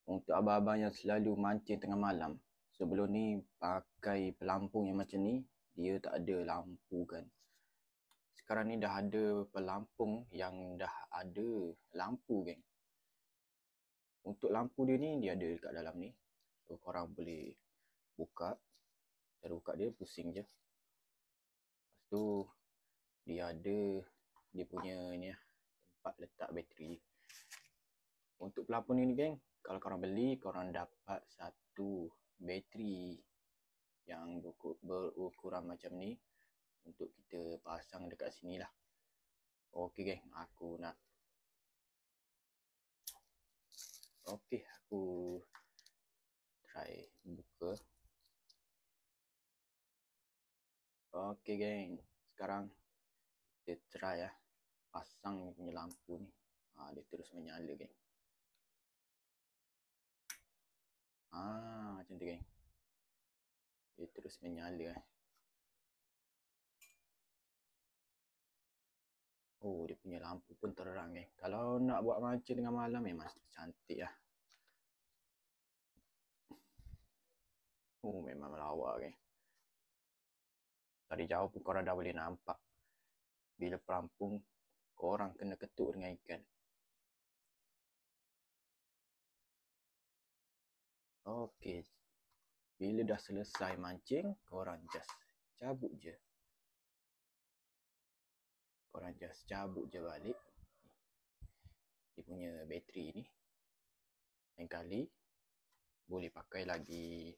Untuk abang-abang yang selalu mancing tengah malam, sebelum ni pakai pelampung yang macam ni, dia tak ada lampu kan. Sekarang ni dah ada pelampung yang dah ada lampu kan. Untuk lampu dia ni, dia ada dekat dalam ni. So korang boleh buka. Cara buka dia pusing je. Lepas tu dia ada dia punya ni lah, tempat letak bateri. Untuk pelampung ni geng, kalau korang beli, korang dapat satu bateri yang berukuran macam ni untuk kita pasang dekat sini lah. Okey geng, aku try buka. Okey geng, sekarang kita try lah pasang ni punya lampu ni. Dia terus menyala geng. Macam tu geng. Dia terus menyala Oh, dia punya lampu pun terang geng. Kalau nak buat mancing tengah malam memang cantik lah. Memang melawak geng. Dari jauh pun korang dah boleh nampak bila pelampung korang kena ketuk dengan ikan. Okey. Bila dah selesai mancing, korang just cabut je. Balik dia punya bateri ni. Lain kali boleh pakai lagi.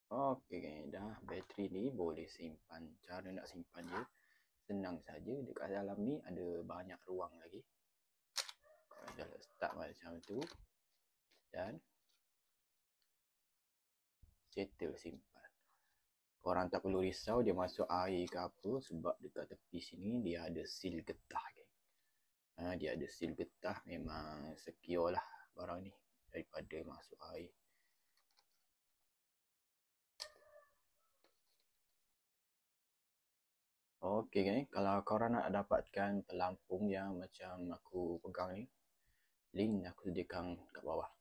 Okey geng, dah bateri ni boleh simpan. Cara nak simpan je senang saja. Dekat dalam ni ada banyak ruang lagi. Korang dah letak macam tu dan settle simpan. Korang tak perlu risau dia masuk air ke apa, sebab dekat tepi sini dia ada seal getah geng. Dia ada seal getah, memang secure lah barang ni daripada masuk air. Okey geng, kalau korang nak dapatkan pelampung yang macam aku pegang ni, link aku sediakan kat bawah.